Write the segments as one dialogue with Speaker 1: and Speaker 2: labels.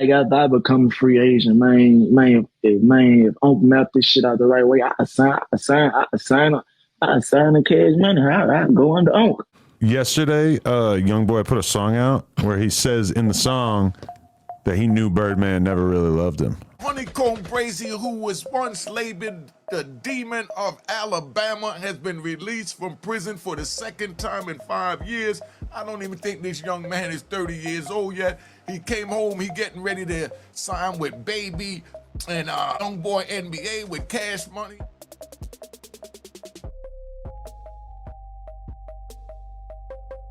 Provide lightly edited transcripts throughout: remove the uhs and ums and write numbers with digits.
Speaker 1: Like after I become a free agent, if Uncle map this shit out the right way, I sign the Cash Money. I go under Uncle.
Speaker 2: Yesterday, YoungBoy put a song out where he says in the song that he knew Birdman never really loved him.
Speaker 3: Honeycomb Brazy, who was once labeled the demon of Alabama, has been released from prison for the second time in 5 years. I don't even think this young man is 30 years old yet. He came home, he getting ready to sign with Baby and Youngboy NBA with Cash Money.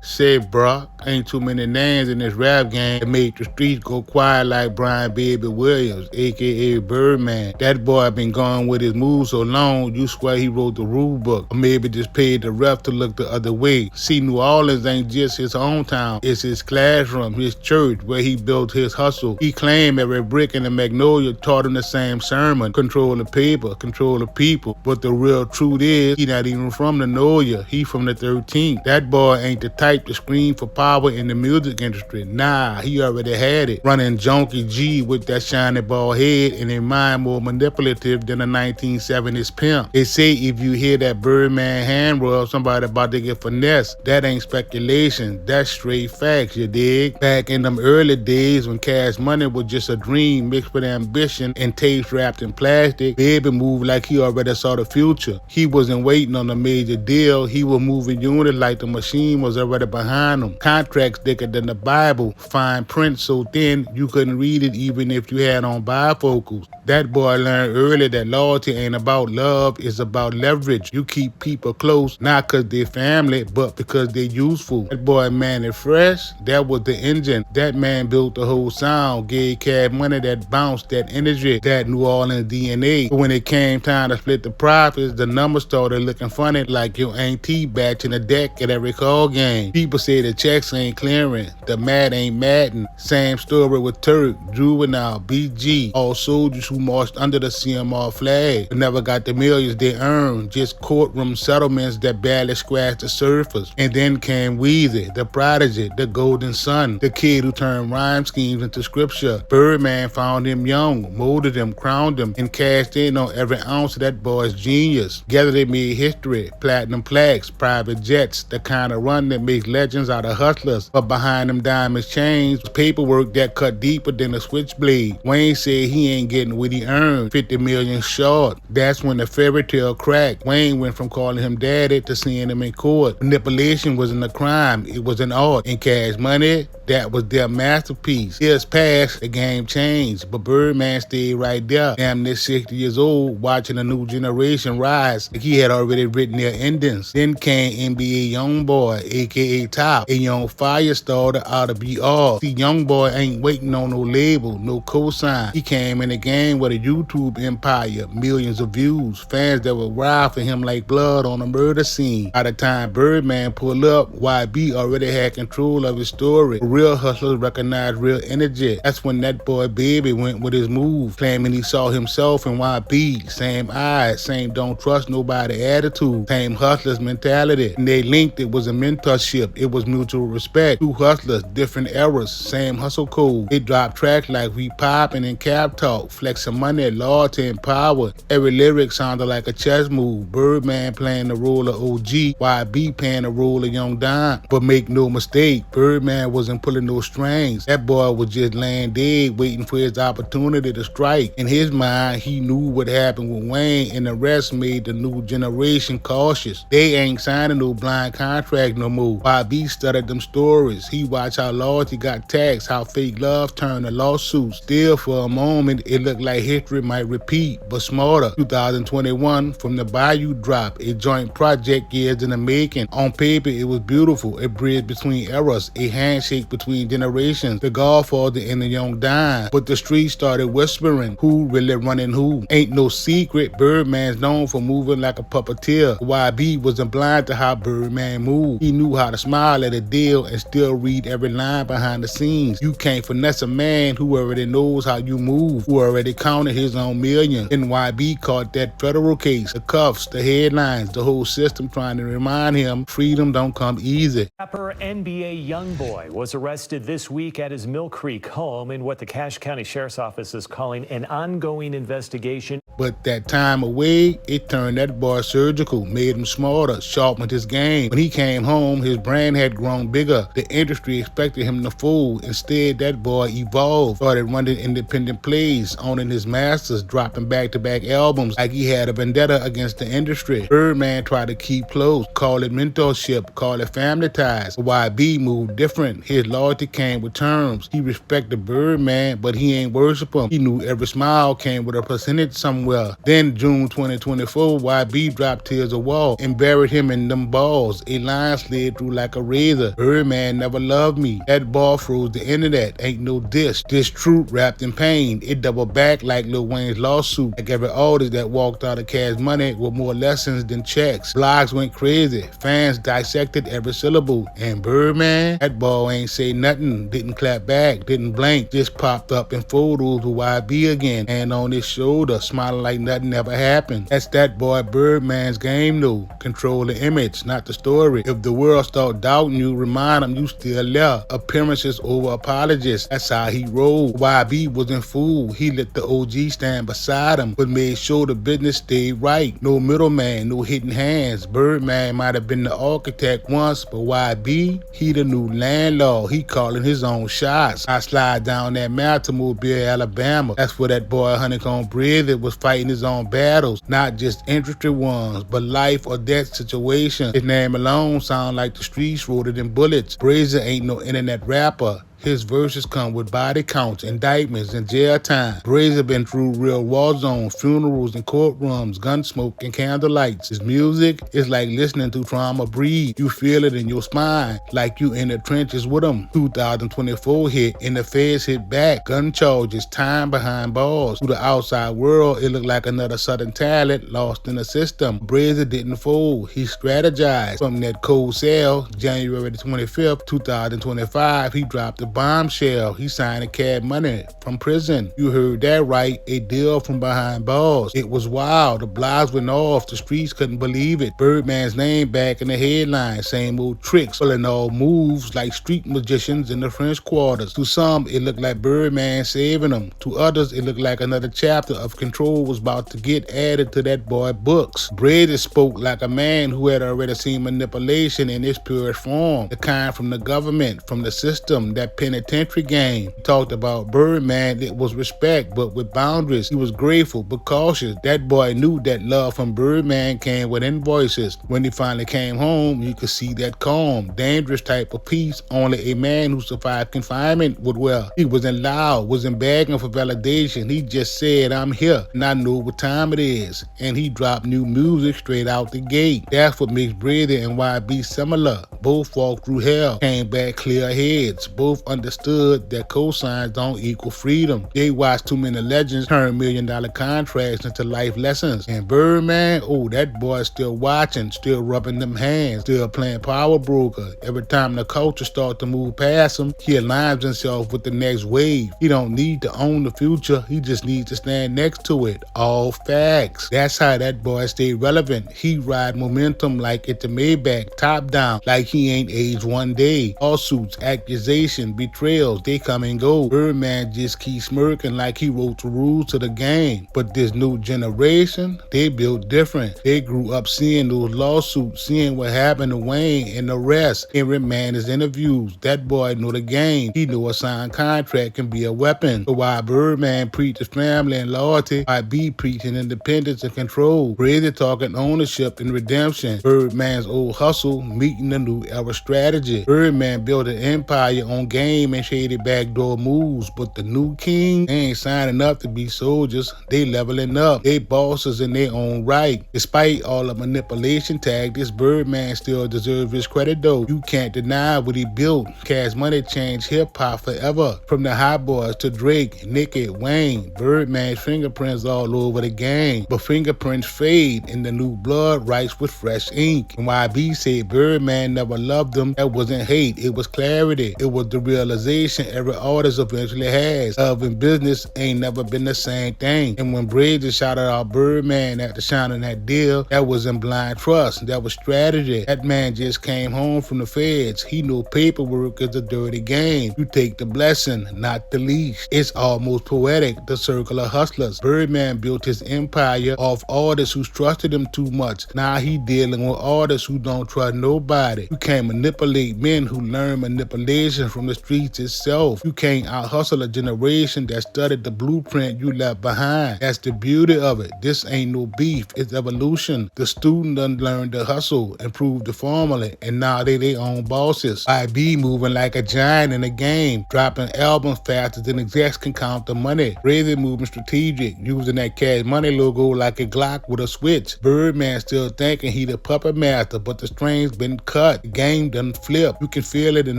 Speaker 4: Said, bruh, ain't too many names in this rap game that made the streets go quiet like Brian Baby Williams, a.k.a. Birdman. That boy been gone with his moves so long, you swear he wrote the rule book, or maybe just paid the ref to look the other way. See, New Orleans ain't just his hometown, it's his classroom, his church, where he built his hustle. He claimed every brick in the Magnolia taught him the same sermon, control the paper, control the people. But the real truth is, he not even from the Noya, he from the 13th. That boy ain't the type to scream for power in the music industry. Nah, he already had it. Running Junkie G with that shiny bald head and a mind more manipulative than a 1970s pimp. They say if you hear that Birdman hand rub, somebody about to get finessed. That ain't speculation. That's straight facts, you dig? Back in them early days when Cash Money was just a dream mixed with ambition and tapes wrapped in plastic, Baby moved like he already saw the future. He wasn't waiting on a major deal. He was moving units like the machine was already behind him. Contracts thicker than the Bible. Fine print so thin you couldn't read it even if you had on bifocals. That boy learned early that loyalty ain't about love, it's about leverage. You keep people close, not cause they're family, but because they're useful. That boy Manny Fresh, that was the engine. That man built the whole sound, gave Cash Money that bounce, that energy, that New Orleans DNA. But when it came time to split the profits, the numbers started looking funny like your auntie batching a deck at every call game. People say the checks ain't clearing, the mat ain't matting. Same story with Turk, Juvenile, BG, all soldiers who marched under the CMR flag, but never got the millions they earned, just courtroom settlements that barely scratched the surface. And then came Weezy, the prodigy, the golden son, the kid who turned rhyme schemes into scripture. Birdman found him young, molded him, crowned him, and cashed in on every ounce of that boy's genius. Together they made history, platinum plaques, private jets, the kind of run that makes legends out of hustlers. But behind them diamonds chains was paperwork that cut deeper than a switchblade. Wayne said he ain't getting what he earned, 50 million short. That's when the fairy tale cracked. Wayne went from calling him daddy to seeing him in court. Manipulation wasn't a crime, it was an art. And Cash Money, that was their masterpiece. Years passed, the game changed, but Birdman stayed right there, damn near 60 years old, watching a new generation rise like he had already written their endings. Then came NBA YoungBoy, aka Top, a young fire starter out of BR. See, YoungBoy ain't waiting on no label, no cosign. He came in the game with a YouTube empire, millions of views, fans that would ride for him like blood on a murder scene. By the time Birdman pulled up, YB already had control of his story. Real hustlers recognize real energy. That's when that boy Baby went with his move, claiming he saw himself in YB. Same eyes, same don't trust nobody attitude, same hustlers mentality. And they linked, it was a mentorship, it was mutual respect. Two hustlers, different eras, same hustle code. They dropped tracks like We Poppin' and Cap Talk, flexing money, loyalty, and power. Every lyric sounded like a chess move. Birdman playing the role of OG, YB playing the role of Young Don. But make no mistake, Birdman wasn't pulling no strings. That boy was just laying dead, waiting for his opportunity to strike. In his mind, he knew what happened with Wayne, and the rest made the new generation cautious. They ain't signing no blind contract no more. YB studied them stories. He watched how loyalty got taxed, how fake love turned to lawsuits. Still, for a moment, it looked like history might repeat, but smarter. 2021, From the Bayou drop, a joint project years in the making. On paper, it was beautiful, a bridge between eras, a handshake between generations, the Godfather and the Young Don. But the streets started whispering, who really running who? Ain't no secret, Birdman's known for moving like a puppeteer. YB wasn't blind to how Birdman moved. He knew how to smile at a deal and still read every line behind the scenes. You can't finesse a man who already knows how you move, who already counted his own millions. And YB caught that federal case, the cuffs, the headlines, the whole system trying to remind him freedom don't come easy.
Speaker 5: Rapper NBA YoungBoy was arrested arrested this week at his Mill Creek home in what the Cache County Sheriff's Office is calling an ongoing investigation.
Speaker 4: But that time away, it turned that boy surgical, made him smarter, sharpened his game. When he came home, his brand had grown bigger. The industry expected him to fold. Instead, that boy evolved, started running independent plays, owning his masters, dropping back-to-back albums like he had a vendetta against the industry. Birdman tried to keep close, call it mentorship, call it family ties. YB moved different. His loyalty came with terms. He respected Birdman, but he ain't worship him. He knew every smile came with a percentage somewhere. Then June 2024, YB dropped Tears of Wall and buried him in them balls. A line slid through like a razor. Birdman never loved me. That ball froze the internet. Ain't no diss. This truth wrapped in pain. It doubled back like Lil Wayne's lawsuit. Like every artist that walked out of Cash Money with more lessons than checks. Blogs went crazy. Fans dissected every syllable. And Birdman, that ball ain't say nothing. Didn't clap back. Didn't blink. Just popped up in photos with YB again. And on his shoulder, smiling like nothing ever happened. That's that boy Birdman's game though. Control the image, not the story. If the world start doubting you, remind them you still there. Appearances over apologies. That's how he rolled. YB wasn't fooled. He let the OG stand beside him, but made sure the business stayed right. No middleman, no hidden hands. Birdman might have been the architect once, but YB, he the new landlord. He calling his own shots. I slide down that mountain to Mobile, Alabama. That's where that boy Honeycomb Brazy was fighting his own battles, not just interested ones, but life or death situations. His name alone sound like the streets wrote it in bullets. Brazy ain't no internet rapper. His verses come with body counts, indictments, and jail time. Brazy been through real war zones, funerals and courtrooms, gun smoke and candlelights. His music is like listening to trauma breathe. You feel it in your spine, like you in the trenches with him. 2024 hit, and the feds hit back. Gun charges, time behind bars. To the outside world, it looked like another Southern talent lost in the system. Brazy didn't fold. He strategized. From that cold cell, January the 25th, 2025, he dropped the bombshell. He signed a Cash Money from prison. You heard that right, a deal from behind bars. It was wild. The blogs went off. The streets couldn't believe it. Birdman's name back in the headlines. Same old tricks, pulling all moves like street magicians in the French quarters. To some, it looked like Birdman saving them. To others, it looked like another chapter of Control was about to get added to that boy books. Brazy spoke like a man who had already seen manipulation in its purest form. The kind from the government, from the system, that penitentiary game. He talked about Birdman. It was respect, but with boundaries. He was grateful but cautious. That boy knew that love from Birdman came with invoices. When he finally came home, you could see that calm, dangerous type of peace only a man who survived confinement would wear. He wasn't loud, wasn't begging for validation. He just said, I'm here, and I know what time it is. And he dropped new music straight out the gate. That's what makes Brazy and YB similar. Both walked through hell, came back clear heads. Both understood that cosigns don't equal freedom. They watched too many legends turn $1 million contracts into life lessons. And Birdman, oh, that boy's still watching, still rubbing them hands, still playing power broker. Every time the culture starts to move past him, he aligns himself with the next wave. He don't need to own the future. He just needs to stand next to it. All facts. That's how that boy stay relevant. He ride momentum like it's a Maybach, top down, like he ain't aged one day. Lawsuits, accusations, betrayals, they come and go. Birdman just keeps smirking like he wrote the rules to the game. But this new generation, they built different. They grew up seeing those lawsuits, seeing what happened to Wayne and the rest. Every man is interviews. That boy know the game. He know a signed contract can be a weapon. But while Birdman preaches family and loyalty, YB preaching independence and control. Brazy talking ownership and redemption. Birdman's old hustle meeting the new era strategy. Birdman built an empire on game and shady backdoor moves, but the new king, they ain't signing up to be soldiers. They leveling up. They bosses in their own right. Despite all the manipulation tactics, Birdman still deserves his credit though. You can't deny what he built. Cash Money changed hip-hop forever. From the Hot Boys to Drake, Nicki, Wayne, Birdman's fingerprints all over the game. But fingerprints fade and the new blood writes with fresh ink. And YB said Birdman never loved him, that wasn't hate, it was clarity. It was the real realization every artist eventually has. Love and business ain't never been the same thing. And when Brazy shouted out Birdman after signing that deal, that wasn't blind trust. That was strategy. That man just came home from the feds. He knew paperwork is a dirty game. You take the blessing, not the least. It's almost poetic, the circle of hustlers. Birdman built his empire off artists who trusted him too much. Now he dealing with artists who don't trust nobody. You can't manipulate men who learn manipulation from the streets itself. You can't out-hustle a generation that studied the blueprint you left behind. That's the beauty of it. This ain't no beef, it's evolution. The student done learned to hustle, improve the formula, and now they their own bosses. YB moving like a giant in the game, dropping albums faster than execs can count the money. Brazy moving strategic, using that Cash Money logo like a Glock with a switch. Birdman still thinking he the puppet master, but the strings been cut. The game done flipped. You can feel it in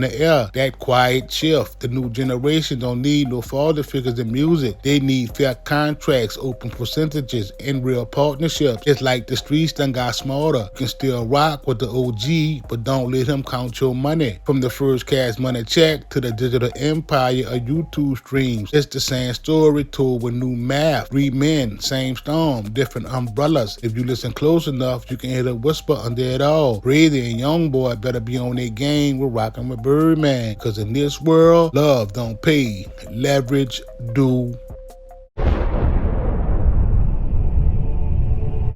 Speaker 4: the air, that quiet shift. The new generation don't need no father figures in music. They need fair contracts, open percentages, and real partnerships. Just like the streets done got smarter. You can still rock with the OG, but don't let him count your money. From the first Cash Money check to the digital empire of YouTube streams, it's the same story told with new math. 3 men, same storm, different umbrellas. If you listen close enough, you can hear the whisper under it all. Brazy and YoungBoy better be on their game. We're rocking with Birdman, cause in this world, love don't pay. Leverage do.